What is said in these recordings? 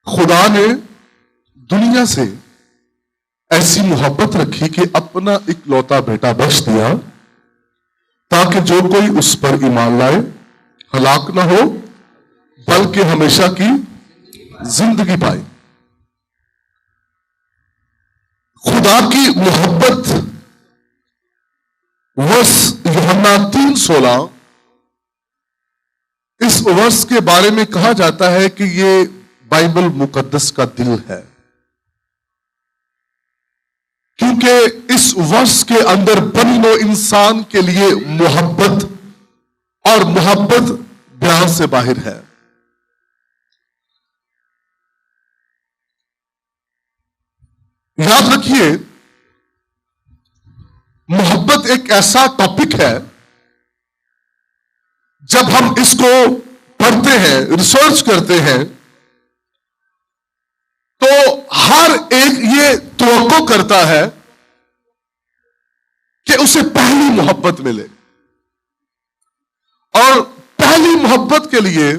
खुदा ने दुनिया से ऐसी मोहब्बत रखी कि अपना इकलौता बेटा बख्श दिया ताकि जो कोई उस पर ईमान लाए हलाक ना हो बल्कि हमेशा की जिंदगी पाए। खुदा की मोहब्बत वर्ष यूहन्ना 3:16 इस वर्ष के बारे में कहा जाता है कि ये बाइबल मुकद्दस का दिल है, क्योंकि इस वर्ष के अंदर बनी इंसान के लिए मोहब्बत और मोहब्बत बयान से बाहर है। याद रखिए, मोहब्बत एक ऐसा टॉपिक है, जब हम इसको पढ़ते हैं, रिसर्च करते हैं, तो हर एक ये तवक्को करता है कि उसे पहली मोहब्बत मिले। और पहली मोहब्बत के लिए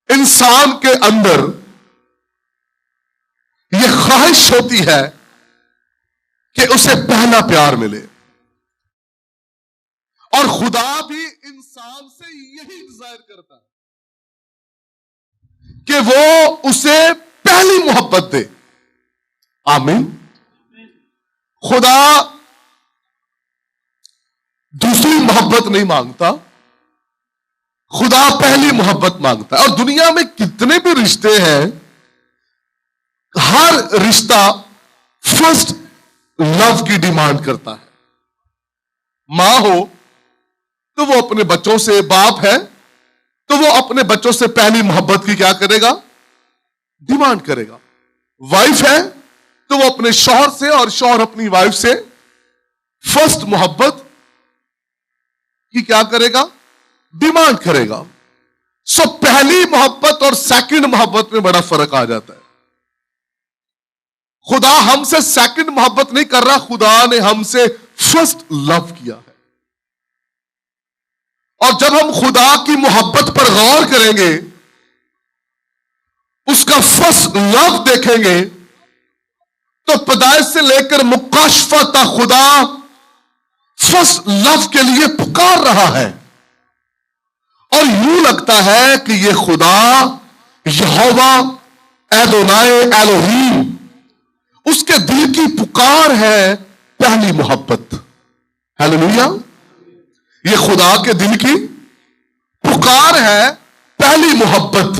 इंसान के अंदर यह ख्वाहिश होती है कि उसे पहला प्यार मिले, और खुदा भी इंसान से यही डिजायर करता है कि वो उसे पहली मोहब्बत दे। आमीन। खुदा दूसरी मोहब्बत नहीं मांगता, खुदा पहली मोहब्बत मांगता है। और दुनिया में कितने भी रिश्ते हैं, हर रिश्ता फर्स्ट लव की डिमांड करता है। मां हो तो वो अपने बच्चों से, बाप है तो वो अपने बच्चों से पहली मोहब्बत की क्या करेगा, डिमांड करेगा। वाइफ है तो वो अपने शौहर से, और शौहर अपनी वाइफ से फर्स्ट मोहब्बत की क्या करेगा, डिमांड करेगा। सो पहली मोहब्बत और सेकंड मोहब्बत में बड़ा फर्क आ जाता है। खुदा हमसे सेकंड मोहब्बत नहीं कर रहा, खुदा ने हमसे फर्स्ट लव किया है। और जब हम खुदा की मोहब्बत पर गौर करेंगे, उसका फर्स्ट लव देखेंगे, तो पैदाइश से लेकर मुकाशफा तक खुदा फर्स्ट लव के लिए पुकार रहा है। और यूं लगता है कि यह खुदा यहोवा एदोनाए एलोहीम, उसके दिल की पुकार है पहली मोहब्बत। हालेलुया। ये खुदा के दिल की पुकार है पहली मोहब्बत।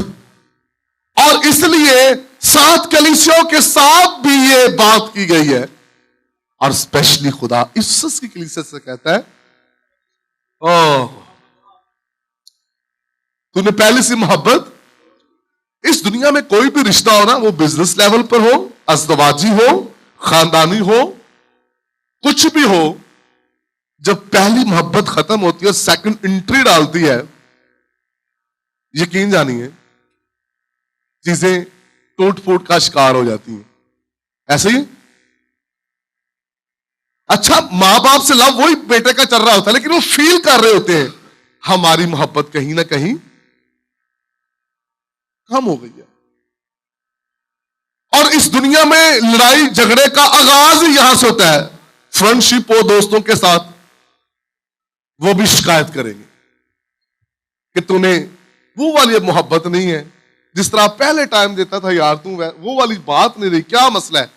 और इसलिए 7 कलीसियों के साथ भी ये बात की गई है, और स्पेशली खुदा इफिसस की कलीसिया से कहता है, ओह तूने पहली सी मोहब्बत। इस दुनिया में कोई भी रिश्ता हो ना, वो बिजनेस लेवल पर हो, अज़दवाजी हो, खानदानी हो, कुछ भी हो, जब पहली मोहब्बत खत्म होती है, सेकंड एंट्री डालती है, यकीन जानिए चीजें टूट फूट का शिकार हो जाती हैं। ऐसे ही अच्छा, मां बाप से लव वही बेटे का चल रहा होता है, लेकिन वो फील कर रहे होते हैं हमारी मोहब्बत कहीं ना कहीं कम हो गई है। और इस दुनिया में लड़ाई झगड़े का आगाज ही यहां से होता है। फ्रेंडशिप हो दोस्तों के साथ, वो भी शिकायत करेंगे कि तूने वो वाली मोहब्बत नहीं है जिस तरह पहले टाइम देता था यार, तू वो वाली बात नहीं रही, क्या मसला है।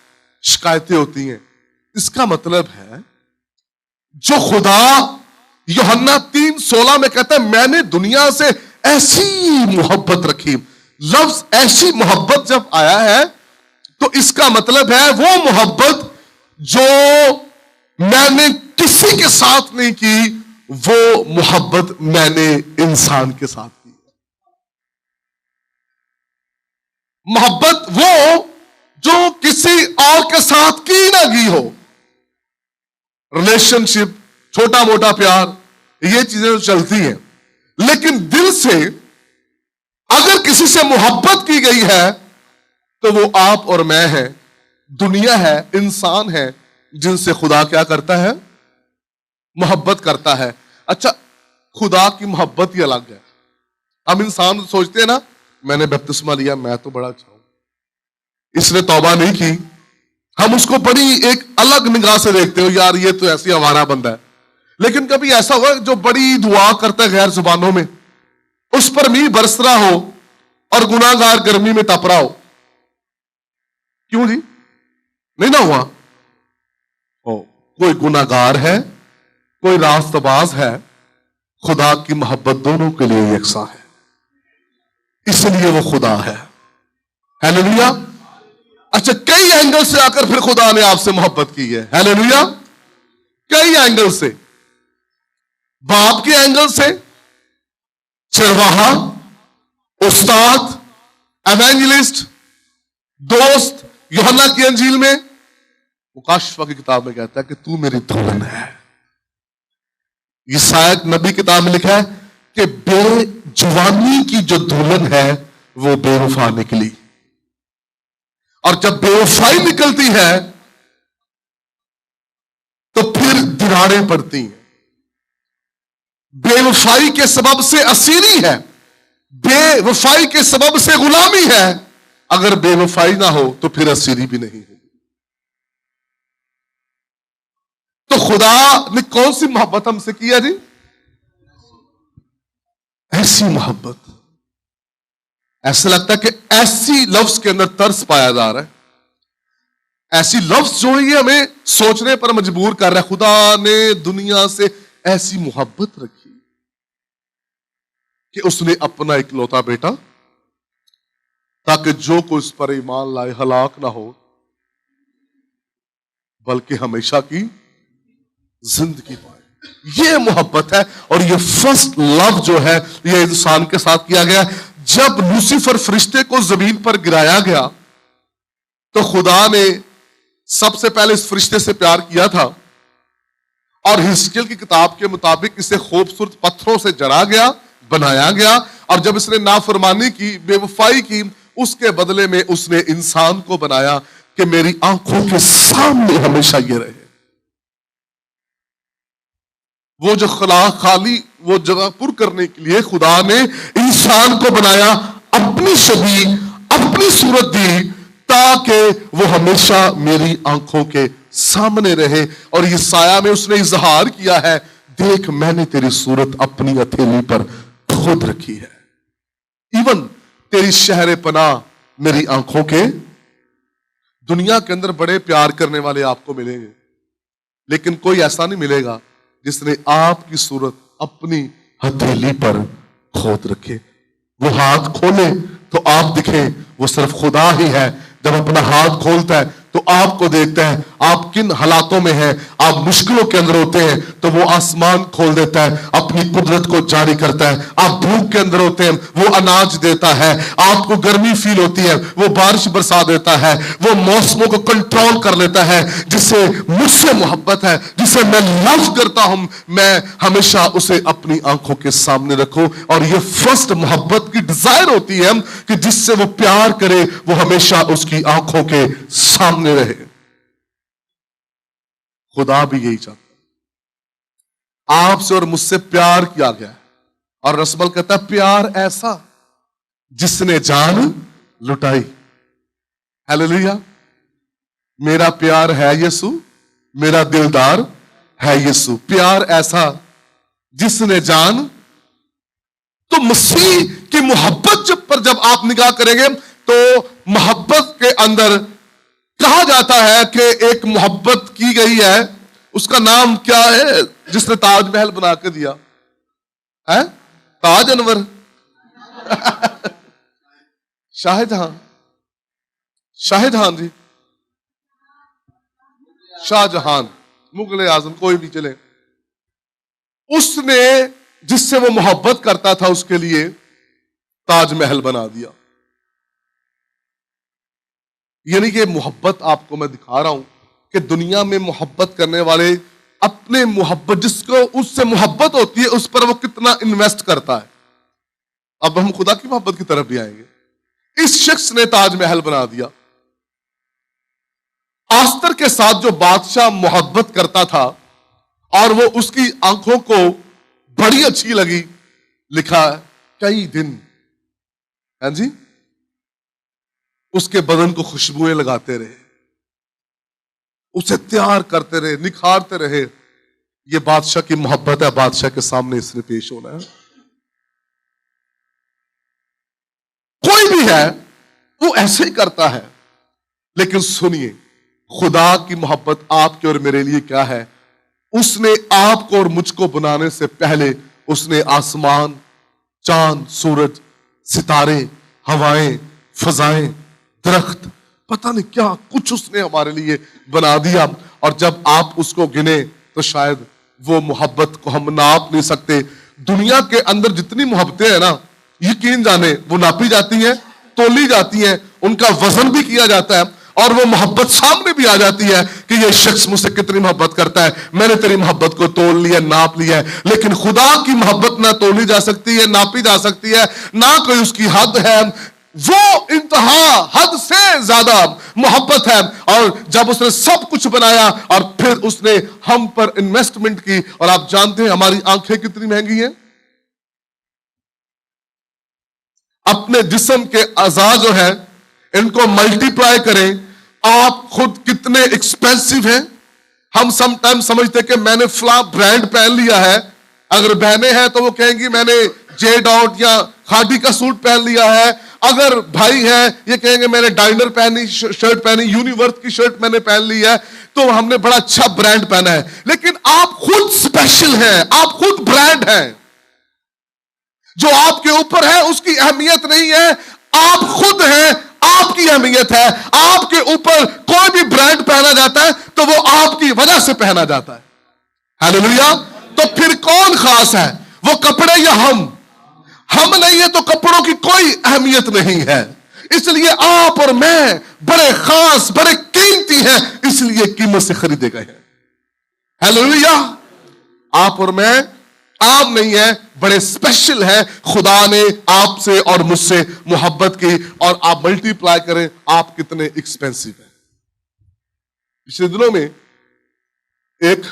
शिकायतें होती हैं। इसका मतलब है जो खुदा यूहन्ना 3:16 में कहता है, मैंने दुनिया से ऐसी मोहब्बत रखी। लफ्ज ऐसी मोहब्बत जब आया है तो इसका मतलब है वो मोहब्बत जो मैंने किसी के साथ नहीं की, वो मोहब्बत मैंने इंसान के साथ की। मोहब्बत वो जो किसी और के साथ की ना की हो। रिलेशनशिप, छोटा मोटा प्यार, ये चीजें तो चलती हैं, लेकिन दिल से अगर किसी से मोहब्बत की गई है तो वो आप और मैं हैं, दुनिया है, इंसान है, जिनसे खुदा क्या करता है, मोहब्बत करता है। अच्छा, खुदा की मोहब्बत ही अलग है। हम इंसान सोचते हैं ना, मैंने बपतिस्मा लिया, मैं तो बड़ा अच्छा हूं, इसने तौबा नहीं की, हम उसको बड़ी एक अलग निगाह से देखते हो, यार ये तो ऐसी आवारा बंदा है। लेकिन कभी ऐसा हुआ जो बड़ी दुआ करता है गैर जुबानों में, उस पर मींह बरस रहा हो और गुनाहगार गर्मी में तप रहा हो? क्यों जी, नहीं ना हुआ? कोई गुनाहगार है, कोई रास्तबाज है, खुदा की मोहब्बत दोनों के लिए यकसा है, इसलिए वो खुदा है। हालेलुया। अच्छा, कई एंगल से आकर फिर खुदा ने आपसे मोहब्बत की है। हालेलुया। कई एंगल से, बाप के एंगल से, चरवाहा, उस्ताद, एवेंजलिस्ट, दोस्त। यूहन्ना की अंजील में, मुकाशफा की किताब में कहता है कि तू मेरी दुल्हन है। यशायाह नबी किताब में लिखा है कि बेजुबानी की जो दुल्हन है वो बेवफा निकली, और जब बेवफाई निकलती है तो फिर दीवारें पड़ती हैं। बेवफाई के सबब से असीरी है, बेवफाई के सबब से गुलामी है। अगर बेवफाई ना हो तो फिर असीरी भी नहीं होगी। तो खुदा ने कौन सी मोहब्बत हमसे किया जी? ऐसी मोहब्बत, ऐसा लगता है कि ऐसी लफ्ज के अंदर तरस पाया जा रहा है, ऐसी लफ्ज जो है हमें सोचने पर मजबूर कर रहा है। खुदा ने दुनिया से ऐसी मोहब्बत रखी कि उसने अपना इकलौता बेटा, ताकि जो कोई उस पर ईमान लाए हलाक ना हो बल्कि हमेशा की जिंदगी पाए। ये मोहब्बत है। और ये फर्स्ट लव जो है ये इंसान के साथ किया गया। जब लूसीफर फरिश्ते को जमीन पर गिराया गया तो खुदा ने सबसे पहले इस फरिश्ते से प्यार किया था, और हिजकिय्याह की किताब के मुताबिक इसे खूबसूरत पत्थरों से जड़ा गया, बनाया गया। और जब इसने नाफरमानी की, बेवफाई की, उसके बदले में उसने इंसान को बनाया कि मेरी आंखों के सामने हमेशा ये रहे। वो जो खाली वो जगह पुर करने के लिए खुदा ने इंसान को बनाया, अपनी छवि, अपनी सूरत दी, ताकि वो हमेशा मेरी आंखों के सामने रहे। और इस साया में उसने इजहार किया है, देख मैंने तेरी सूरत अपनी हथेली पर खोद रखी है। इवन तेरी शहर पनाह मेरी आंखों के। दुनिया के अंदर बड़े प्यार करने वाले आपको मिलेंगे, लेकिन कोई ऐसा नहीं मिलेगा जिसने आपकी सूरत अपनी हथेली पर खोद रखे। वो हाथ खोले तो आप दिखे, वो सिर्फ खुदा ही है। जब अपना हाथ खोलता है तो आपको देखता है आप किन हालातों में हैं, आप मुश्किलों के अंदर होते हैं तो वो आसमान खोल देता है, अपनी कुदरत को जारी करता है। आप भूख के अंदर होते हैं, वो अनाज देता है। आपको गर्मी फील होती है, वो बारिश बरसा देता है। वो मौसमों को कंट्रोल कर लेता है। जिससे मुझसे मोहब्बत है, जिसे मैं लव करता हूं, मैं हमेशा उसे अपनी आंखों के सामने रखूं। और ये फर्स्ट मोहब्बत की डिजायर होती है कि जिससे वो प्यार करे वो हमेशा उसकी आंखों के सामने रहे। खुदा भी यही चाहता है। आपसे और मुझसे प्यार किया गया है, और रसमल कहता है प्यार ऐसा जिसने जान लुटाई। हालेलुया। मेरा प्यार है यीशु, मेरा दिलदार है यीशु। प्यार ऐसा जिसने जान। तो मसीह की मोहब्बत जब आप निगाह करेंगे तो मोहब्बत के अंदर कहा जाता है कि एक मोहब्बत की गई है, उसका नाम क्या है जिसने ताजमहल बना के दिया है? ताज अनवर शाहजहां, शाहजहां जी, शाहजहां, मुगल आजम, कोई भी चले, उसने जिससे वो मोहब्बत करता था उसके लिए ताजमहल बना दिया। यानी कि मोहब्बत आपको मैं दिखा रहा हूं कि दुनिया में मोहब्बत करने वाले अपने मोहब्बत, जिसको उससे मोहब्बत होती है उस पर वो कितना इन्वेस्ट करता है। अब हम खुदा की मोहब्बत की तरफ भी आएंगे। इस शख्स ने ताजमहल बना दिया। आस्तर के साथ जो बादशाह मोहब्बत करता था और वो उसकी आंखों को बड़ी अच्छी लगी, लिखा है कई दिन, हाँ जी, उसके बदन को खुशबुएं लगाते रहे, उसे तैयार करते रहे, निखारते रहे। ये बादशाह की मोहब्बत है, बादशाह के सामने इसने पेश होना है। कोई भी है वो ऐसे ही करता है, लेकिन सुनिए, खुदा की मोहब्बत आपके और मेरे लिए क्या है? उसने आपको और मुझको बनाने से पहले उसने आसमान, चांद, सूरज, सितारे, हवाएं, फजाएं, दरख्त, पता नहीं क्या कुछ उसने हमारे लिए बना दिया। और जब आप उसको गिने तो शायद वो मोहब्बत को हम नाप नहीं सकते। दुनिया के अंदर जितनी मोहब्बतें हैं ना, यकीन जाने वो नापी जाती हैं, तोली जाती हैं, उनका वजन भी किया जाता है और वो मोहब्बत सामने भी आ जाती है कि ये शख्स मुझसे कितनी मोहब्बत करता है, मैंने तेरी मोहब्बत को तोल लिया, नाप लिया है। लेकिन खुदा की मोहब्बत ना तोली जा सकती है, नापी जा सकती है, ना कोई उसकी हद है। वो इंतहा, हद से ज्यादा मोहब्बत है। और जब उसने सब कुछ बनाया और फिर उसने हम पर इन्वेस्टमेंट की, और आप जानते हैं हमारी आंखें कितनी महंगी हैं। अपने जिस्म के अज़ा जो है इनको मल्टीप्लाई करें, आप खुद कितने एक्सपेंसिव हैं। हम समटाइम समझते कि मैंने फला ब्रांड पहन लिया है। अगर बहनें हैं तो वो कहेंगी मैंने जे डॉट या खादी का सूट पहन लिया है। अगर भाई है ये कहेंगे मैंने डाइनर पहनी, शर्ट पहनी, यूनिवर्थ की शर्ट मैंने पहन ली है, तो हमने बड़ा अच्छा ब्रांड पहना है। लेकिन आप खुद स्पेशल हैं, आप खुद ब्रांड हैं। जो आपके ऊपर है उसकी अहमियत नहीं है, आप खुद हैं, आपकी अहमियत है। आपके ऊपर कोई भी ब्रांड पहना जाता है तो वो आपकी वजह से पहना जाता है। हालेलुया। तो फिर कौन खास है, वो कपड़े या हम नहीं है तो कपड़ों की कोई अहमियत नहीं है। इसलिए आप और मैं बड़े खास, बड़े कीमती हैं, इसलिए कीमत से खरीदे गए हैं। हालेलुया। आप और मैं आम नहीं है, बड़े स्पेशल है। खुदा ने आपसे और मुझसे मोहब्बत की, और आप मल्टीप्लाई करें आप कितने एक्सपेंसिव हैं। पिछले दिनों में एक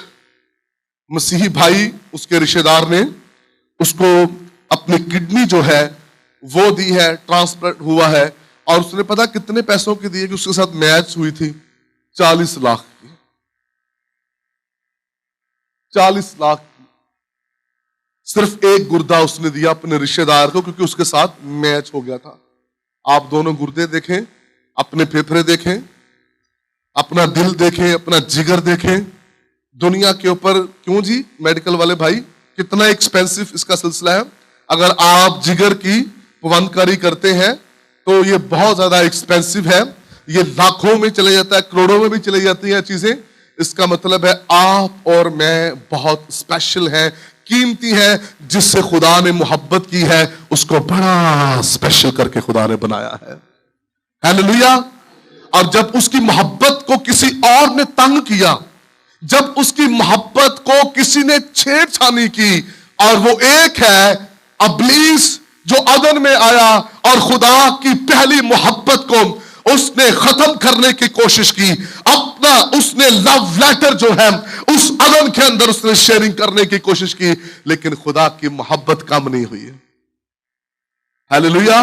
मसीही भाई, उसके रिश्तेदार ने उसको अपनी किडनी जो है वो दी है, ट्रांसप्लांट हुआ है, और उसने पता कितने पैसों की दी है कि उसके साथ मैच हुई थी 40 लाख की। 40 लाख सिर्फ एक गुर्दा उसने दिया अपने रिश्तेदार को, क्योंकि उसके साथ मैच हो गया था। आप दोनों गुर्दे देखें, अपने फेफड़े देखें, अपना दिल देखें, अपना जिगर देखें। दुनिया के ऊपर क्यों जी मेडिकल वाले भाई, कितना एक्सपेंसिव इसका सिलसिला है। अगर आप जिगर की पवनकारी करते हैं तो ये बहुत ज्यादा एक्सपेंसिव है। ये लाखों में चले जाता है, करोड़ों में भी चली जाती है चीजें। इसका मतलब है आप और मैं बहुत स्पेशल हैं, कीमती है। जिससे खुदा ने मोहब्बत की है उसको बड़ा स्पेशल करके खुदा ने बनाया है। हालेलुया। और जब उसकी मोहब्बत को किसी और ने तंग किया, जब उसकी मोहब्बत को किसी ने छेड़छानी की, और वो एक है इब्लीस जो अदन में आया और खुदा की पहली मोहब्बत को उसने खत्म करने की कोशिश की। अपना उसने लव लेटर जो है उस अदन के अंदर उसने शेयरिंग करने की कोशिश की, लेकिन खुदा की मोहब्बत कम नहीं हुई है। हालेलुया।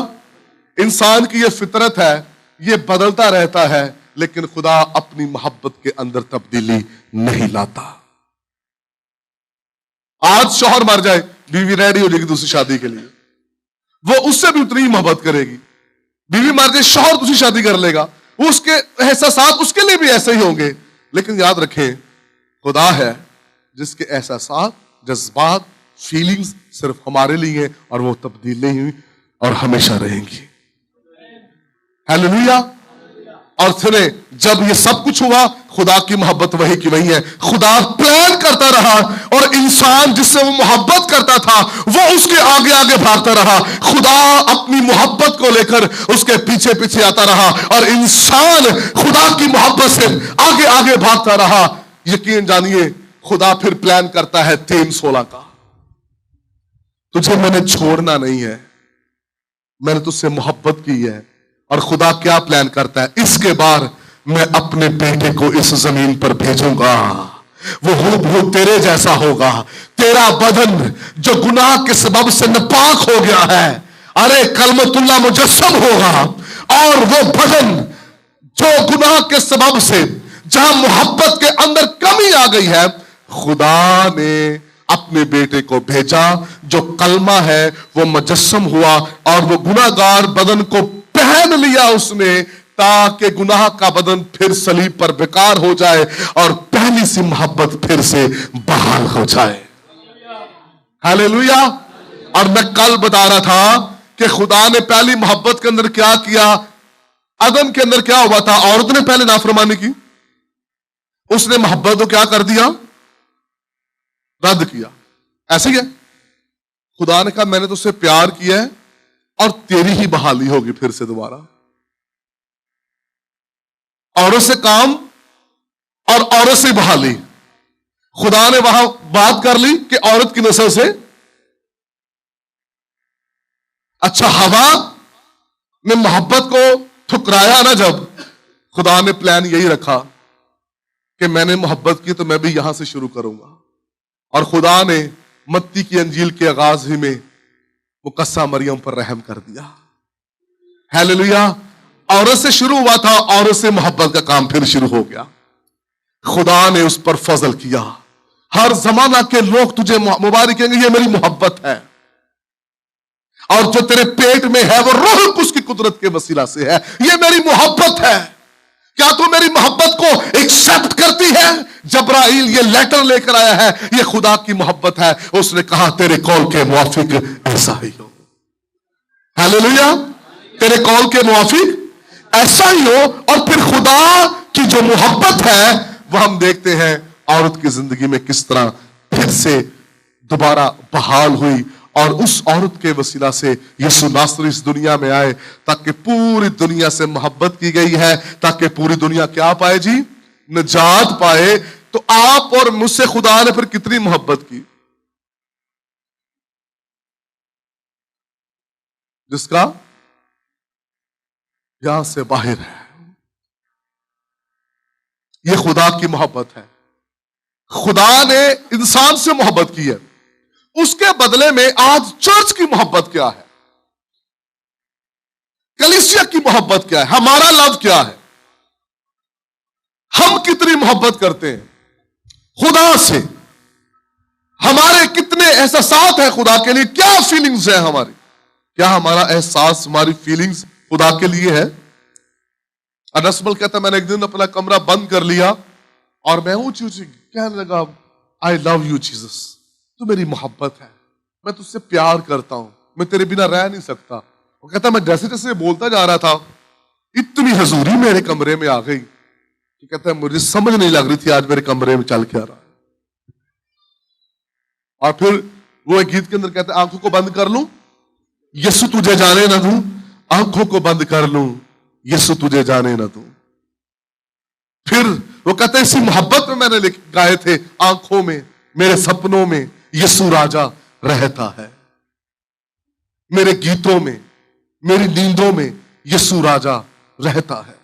इंसान की यह फितरत है, ये बदलता रहता है, लेकिन खुदा अपनी मोहब्बत के अंदर तब्दीली नहीं लाता। आज शौहर मर जाए, बीवी रेडी हो जाएगी दूसरी शादी के लिए, वो उससे भी उतनी ही मोहब्बत करेगी। बीवी मर जाए, शौहर दूसरी शादी कर लेगा, उसके एहसास उसके लिए भी ऐसे ही होंगे। लेकिन याद रखें, खुदा है जिसके एहसास, जज्बात, फीलिंग्स सिर्फ हमारे लिए हैं, और वो तब्दील नहीं हुई और हमेशा रहेंगी। हालेलुया। और सुने, जब ये सब कुछ हुआ, खुदा की मोहब्बत वही की वही है। खुदा प्लान करता रहा, और इंसान जिससे वो मोहब्बत करता था वो उसके आगे आगे भागता रहा। खुदा अपनी मोहब्बत को लेकर उसके पीछे पीछे आता रहा, और इंसान खुदा की मोहब्बत से आगे आगे भागता रहा। यकीन जानिए, खुदा फिर प्लान करता है 3:16 का, तुझे मैंने छोड़ना नहीं है, मैंने तुझसे मोहब्बत की है। और खुदा क्या प्लान करता है, इसके बाद मैं अपने बेटे को इस जमीन पर भेजूंगा, वो हूबहू तेरे जैसा होगा। तेरा बदन जो गुनाह के सबब से नापाक हो गया है, अरे कलमतुल्लाह मुजस्सम होगा। और वो बदन जो गुनाह के सबब से जहां मोहब्बत के अंदर कमी आ गई है, खुदा ने अपने बेटे को भेजा जो कलमा है वो मुजस्सम हुआ और वो गुनाहगार बदन को पहन लिया उसने, ताकि गुनाह का बदन फिर सलीब पर बेकार हो जाए और पहली सी मोहब्बत फिर से बहाल हो जाए। हालेलुया। और मैं कल बता रहा था कि खुदा ने पहली मोहब्बत के अंदर क्या किया। अदम के अंदर क्या हुआ था? औरत ने पहले नाफरमानी की, उसने मोहब्बत को क्या कर दिया? रद्द किया। ऐसे ही है, खुदा ने कहा मैंने तुझसे प्यार किया है और तेरी ही बहाली होगी फिर से दोबारा। औरत से काम और औरत से बहाली। खुदा ने वहां बात कर ली कि औरत की नस्ल से। अच्छा, हवा ने मोहब्बत को ठुकराया ना, जब खुदा ने प्लान यही रखा कि मैंने मोहब्बत की तो मैं भी यहां से शुरू करूंगा। और खुदा ने मत्ती की अंजील के आगाज ही में मुकस्सा मरियम पर रहम कर दिया। हालेलुया। औरत से शुरू हुआ था, औरत से मोहब्बत का काम फिर शुरू हो गया। खुदा ने उस पर फजल किया। हर जमाना के लोग तुझे मुबारक कहेंगे, ये मेरी मोहब्बत है। और जो तेरे पेट में है वो रूह उसकी कुदरत के वसीला से है, ये मेरी मोहब्बत है। क्या तू मेरी मोहब्बत को एक्सेप्ट करती है? जब्राइल ये लेटर लेकर आया है, ये खुदा की मोहब्बत है। उसने कहा तेरे कौल के मुआफिक ऐसा ही हो। हालेलुया। तेरे कौल के मुआफिक ऐसा ही हो। और फिर खुदा की जो मोहब्बत है वो हम देखते हैं औरत की जिंदगी में किस तरह फिर से दोबारा बहाल हुई। और उस औरत के वसीला से यीशु नासरी इस दुनिया में आए, ताकि पूरी दुनिया से मोहब्बत की गई है, ताकि पूरी दुनिया क्या पाए जी? निजात पाए। तो आप और मुझसे खुदा ने फिर कितनी मोहब्बत की, जिसका यहां से बाहर है। यह खुदा की मोहब्बत है। खुदा ने इंसान से मोहब्बत की है, उसके बदले में आज चर्च की मोहब्बत क्या है? कलीसिया की मोहब्बत क्या है? हमारा लव क्या है? हम कितनी मोहब्बत करते हैं खुदा से? हमारे कितने एहसास है खुदा के लिए? क्या फीलिंग्स है हमारी? क्या हमारा एहसास, हमारी फीलिंग्स खुदा के लिए है? अनसमल कहता मैंने एक दिन अपना कमरा बंद कर लिया और मैं ऊंची ऊंची कहने लगा, आई लव यू जीसस, तू मेरी मोहब्बत है, मैं तुझसे प्यार करता हूं, मैं तेरे बिना रह नहीं सकता। वो कहता मैं जैसे जैसे बोलता जा रहा था, इतनी हजूरी मेरे कमरे में आ गई कि कहता है मुझे समझ नहीं लग रही थी आज मेरे कमरे में चल के आ रहा है। और फिर वो एक गीत के अंदर कहता है आंखों को बंद कर लूं, यीशु तुझे जाने ना दूं, आंखों को बंद कर लूं, यीशु तुझे जाने ना दूं। फिर वो कहते हैं इसी मोहब्बत में मैंने गाए थे, आंखों में, मेरे सपनों में यीशु राजा रहता है, मेरे गीतों में, मेरी नींदों में यीशु राजा रहता है।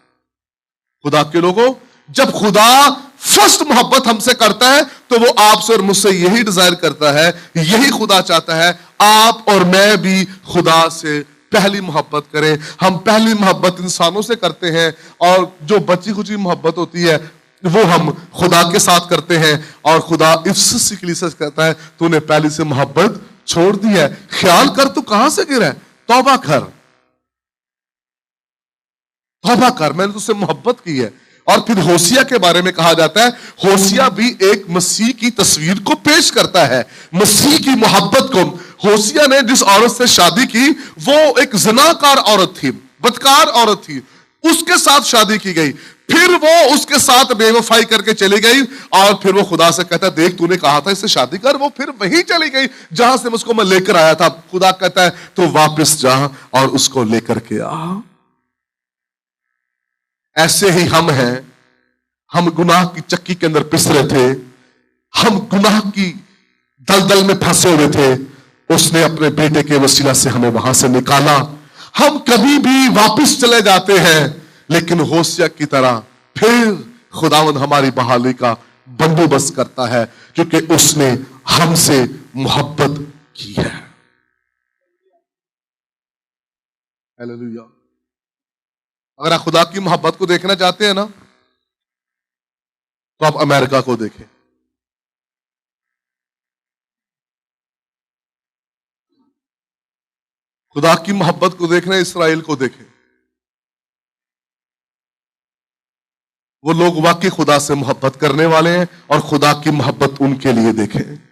खुदा के लोगों, जब खुदा फर्स्ट मोहब्बत हमसे करता है तो वो आपसे और मुझसे यही डिजायर करता है, यही खुदा चाहता है आप और मैं भी खुदा से पहली मोहब्बत करें। हम पहली मोहब्बत इंसानों से करते हैं और जो बची खुची मोहब्बत होती है वो हम खुदा के साथ करते हैं। और खुदा इफ्सस के लिए कहता है तूने पहली से मोहब्बत छोड़ दी है, ख्याल कर तू कहां से गिरा है, तौबा कर, तौबा कर, मैंने तुझसे मोहब्बत की है। और फिर होसिया के बारे में कहा जाता है, होसिया भी एक मसीह की तस्वीर को पेश करता है, मसीह की मोहब्बत को। होसिया ने जिस औरत से शादी की वो एक ज़िनाकार औरत थी, बदकार औरत थी, उसके साथ शादी की गई। फिर वो उसके साथ बेवफाई करके चली गई और फिर वो खुदा से कहता है देख तूने कहा था इससे शादी कर, वो फिर वहीं चली गई जहां से उसको मैं लेकर आया था। खुदा कहता है तो वापस जा और उसको लेकर के आ। ऐसे ही हम हैं, हम गुनाह की चक्की के अंदर पिस रहे थे, हम गुनाह की दलदल में फंसे हुए थे, उसने अपने बेटे के वसीला से हमें वहां से निकाला। हम कभी भी वापस चले जाते हैं, लेकिन होसिया की तरह फिर खुदावंद हमारी बहाली का बंदोबस्त करता है, क्योंकि उसने हमसे मोहब्बत की है। हालेलुया। अगर आप खुदा की मोहब्बत को देखना चाहते हैं ना, तो आप अमेरिका को देखें। खुदा की मोहब्बत को देखना है, इसराइल को देखें। वो लोग वाकई खुदा से मोहब्बत करने वाले हैं और खुदा की मोहब्बत उनके लिए देखें।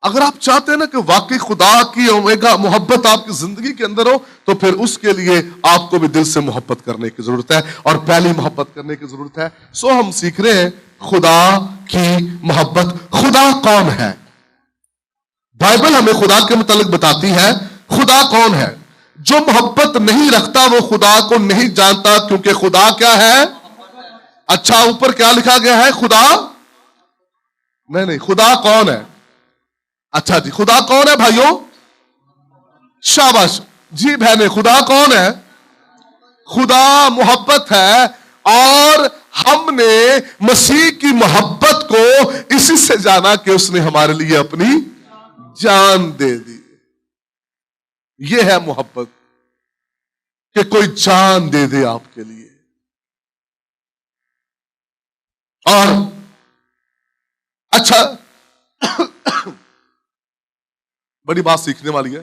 अगर आप चाहते हैं ना कि वाकई खुदा की ओमेगा मोहब्बत आपकी जिंदगी के अंदर हो, तो फिर उसके लिए आपको भी दिल से मोहब्बत करने की जरूरत है, और पहली मोहब्बत करने की जरूरत है। सो हम सीख रहे हैं खुदा की मोहब्बत। खुदा कौन है? बाइबल हमें खुदा के मुतालिक बताती है खुदा कौन है। जो मोहब्बत नहीं रखता वो खुदा को नहीं जानता, क्योंकि खुदा क्या है? अच्छा, ऊपर क्या लिखा गया है? खुदा नहीं, खुदा कौन है? अच्छा जी, खुदा कौन है भाइयों? शाबाश जी बहने, खुदा कौन है? खुदा मोहब्बत है, और हमने मसीह की मोहब्बत को इसी से जाना कि उसने हमारे लिए अपनी जान दे दी। यह है मोहब्बत, कि कोई जान दे दे आपके लिए। और अच्छा बड़ी बात सीखने वाली है।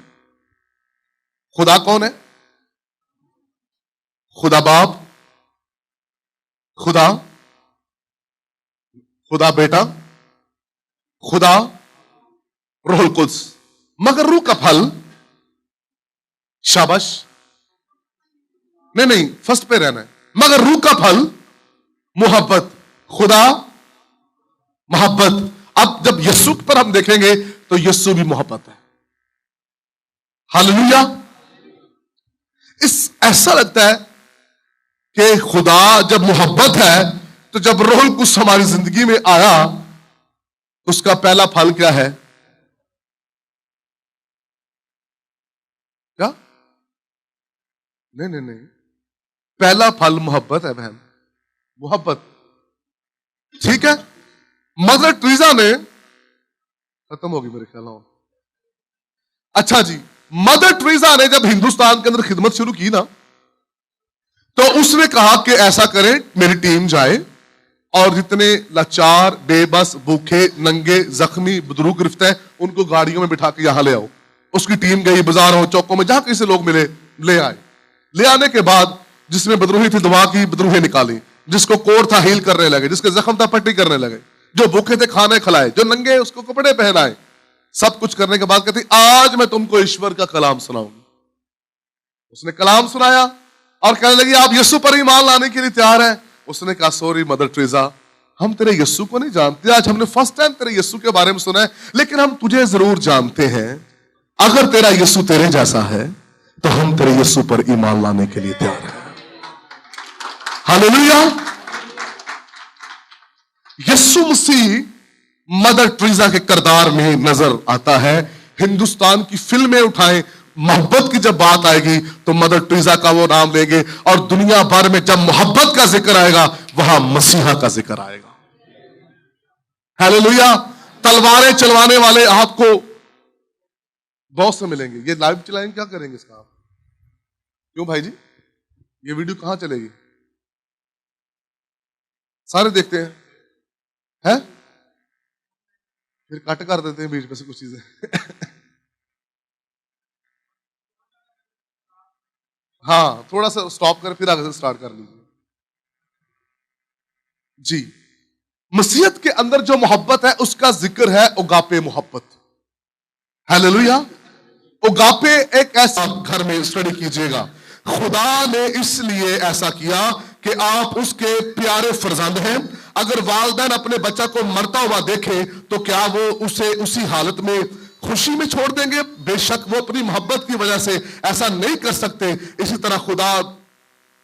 खुदा कौन है? खुदा बाप, खुदा खुदा बेटा, खुदा रूहुल कुद्स। मगर रूह का फल, शाबाश, नहीं फर्स्ट पे रहना है। मगर रूह का फल मोहब्बत, खुदा मोहब्बत। अब जब यीशु पर हम देखेंगे तो यीशु भी मोहब्बत है। हालेलुया। ऐसा लगता है कि खुदा जब मोहब्बत है, तो जब रूहुल कुद्स हमारी जिंदगी में आया, उसका पहला फल क्या है? क्या? नहीं, पहला फल मोहब्बत है बहन, मोहब्बत। ठीक है। मदर टेरेसा ने, खत्म होगी मेरे ख्याल में। अच्छा जी, मदर टेरेसा ने जब हिंदुस्तान के अंदर खिदमत शुरू की ना, तो उसने कहा कि ऐसा करें, मेरी टीम जाए और जितने लाचार, बेबस, भूखे, नंगे, जख्मी, बुजुर्ग गिरफ्त है, उनको गाड़ियों में बिठा के यहां ले आओ। उसकी टीम गई बाजारों, चौकों में, जहां किसी लोग मिले, ले आए। ले आने के बाद जिसमें बदरूही थी दवा की बदरूही निकाली, जिसको कोर था हील करने लगे, जिसके जख्म था पट्टी करने लगे, जो भूखे थे खाने खिलाए, जो नंगे उसको कपड़े पहनाए। सब कुछ करने के बाद कहती, आज मैं तुमको ईश्वर का कलाम सुनाऊंगी। उसने कलाम सुनाया और कहने लगी, आप यीशु पर ईमान लाने के लिए तैयार हैं? उसने कहा, सॉरी मदर टेरेसा, हम तेरे यीशु को नहीं जानते। आज हमने फर्स्ट टाइम तेरे यीशु के बारे में सुना है, लेकिन हम तुझे जरूर जानते हैं। अगर तेरा यीशु तेरे जैसा है तो हम तेरे यीशु पर ईमान लाने के लिए तैयार हैं। हालेलुया। यीशु मसीह मदर टेरेसा के किरदार में नजर आता है। हिंदुस्तान की फिल्में उठाएं, मोहब्बत की जब बात आएगी तो मदर टेरेसा का वो नाम लेंगे, और दुनिया भर में जब मोहब्बत का जिक्र आएगा वहां मसीहा का जिक्र आएगा। हालेलुया। तलवारें चलवाने वाले आपको बहुत से मिलेंगे। ये लाइव चलाएंगे, क्या करेंगे इसका आप? क्यों भाई जी, ये वीडियो कहां चलेगी? सारे देखते हैं, हैं? फिर कट कर देते हैं बीच में से कुछ चीजें। हाँ, थोड़ा सा स्टॉप कर फिर आगे से स्टार्ट कर लीजिए जी। मसीहत के अंदर जो मोहब्बत है उसका जिक्र है ओगापे मोहब्बत। हालेलुया। ओगापे एक ऐसा, घर में स्टडी कीजिएगा, खुदा ने इसलिए ऐसा किया कि आप उसके प्यारे फरजंद हैं। अगर वालिदैन अपने बच्चा को मरता हुआ देखे तो क्या वो उसे उसी हालत में खुशी में छोड़ देंगे? बेशक वो अपनी मोहब्बत की वजह से ऐसा नहीं कर सकते। इसी तरह खुदा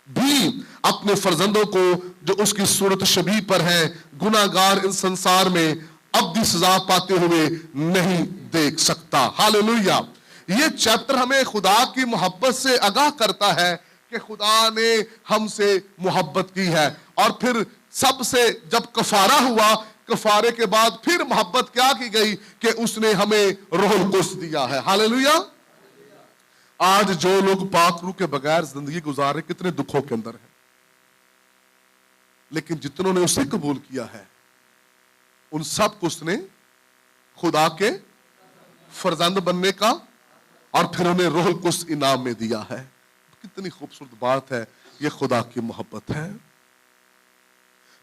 भी अपने फरजंदों को जो उसकी सूरत शबीह पर है, गुनाहगार इस संसार में अब्दी सजा पाते हुए नहीं देख सकता। हालेलुया। ये चैप्टर हमें खुदा की मोहब्बत से आगाह करता है कि खुदा ने हमसे मोहब्बत की है। और फिर सबसे जब कफारा हुआ, कफारे के बाद फिर मोहब्बत क्या की गई कि उसने हमें रूहुल कुद्स दिया है। हालेलुया। आज जो लोग पाक रूह के बगैर जिंदगी गुजार रहे, कितने दुखों के अंदर है, लेकिन जितनों ने उसे कबूल किया है उन सब को उसने खुदा के फरजंद बनने का और फिर उन्हें रूहुल कुद्स इनाम में दिया है। कितनी खूबसूरत बात है, ये खुदा की मोहब्बत है।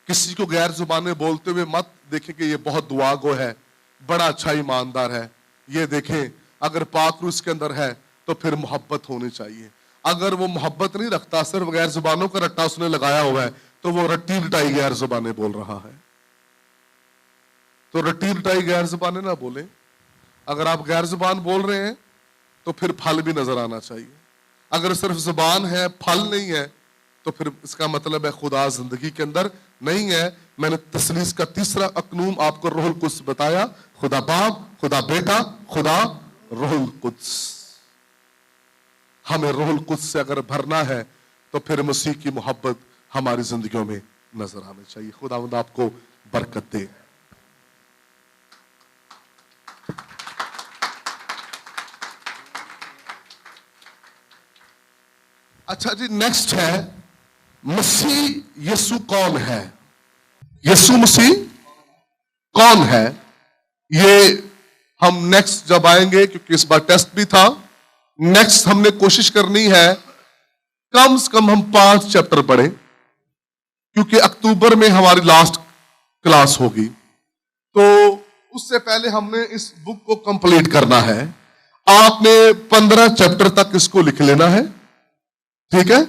किसी को गैर जुबान में बोलते हुए मत देखें कि ये बहुत दुआगो है, बड़ा अच्छा ईमानदार है। ये देखें अगर पाक रूह इसके अंदर है तो फिर मोहब्बत होनी चाहिए। अगर वो मोहब्बत नहीं रखता, सिर्फ गैर जुबानों का रट्टा उसने लगाया हुआ है, तो वो रट्टी रटाई गैर जुबाने बोल रहा है। तो रट्टी रटाई गैर जुबाने ना बोले। अगर आप गैर जुबान बोल रहे हैं तो फिर फल भी नजर आना चाहिए। अगर सिर्फ जुबान है, फल नहीं है, तो फिर इसका मतलब है खुदा जिंदगी के अंदर नहीं है। मैंने तसलीस का तीसरा अकनूम आपको रूहुल कुद्स बताया, खुदा बाप, खुदा बेटा, खुदा रूहुल कुद्स। हमें रूहुल कुद्स से अगर भरना है तो फिर मसीह की मोहब्बत हमारी जिंदगियों में नजर आनी चाहिए। खुदावंद आपको बरकत दे। अच्छा जी, नेक्स्ट है मसीह यीशु कौन है। यीशु मसीह कौन है, ये हम नेक्स्ट जब आएंगे, क्योंकि इस बार टेस्ट भी था। नेक्स्ट हमने कोशिश करनी है कम से कम हम 5 चैप्टर पढ़े, क्योंकि अक्टूबर में हमारी लास्ट क्लास होगी। तो उससे पहले हमने इस बुक को कंप्लीट करना है। आपने 15 चैप्टर तक इसको लिख लेना है, ठीक है।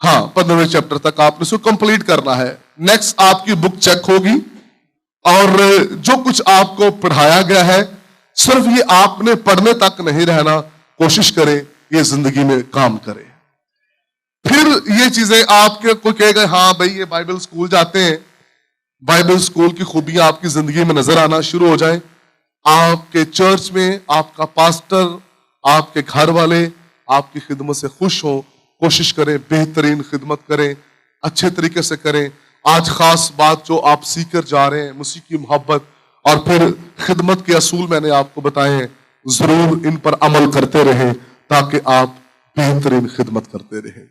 हाँ, 15वें चैप्टर तक आपने इसको कंप्लीट करना है। नेक्स्ट आपकी बुक चेक होगी और जो कुछ आपको पढ़ाया गया है सिर्फ ये आपने पढ़ने तक नहीं रहना, कोशिश करें ये जिंदगी में काम करें। फिर ये चीजें आपके कोई कहेगा हाँ भाई ये बाइबल स्कूल जाते हैं, बाइबल स्कूल की खूबियां आपकी जिंदगी में नजर आना शुरू हो जाए। आपके चर्च में आपका पास्टर, आपके घर वाले आपकी खिदमत से खुश हो, कोशिश करें बेहतरीन खिदमत करें, अच्छे तरीके से करें। आज खास बात जो आप सीखकर जा रहे हैं, मसीह की मोहब्बत और फिर खिदमत के असूल मैंने आपको बताए हैं, जरूर इन पर अमल करते रहें ताकि आप बेहतरीन खिदमत करते रहें।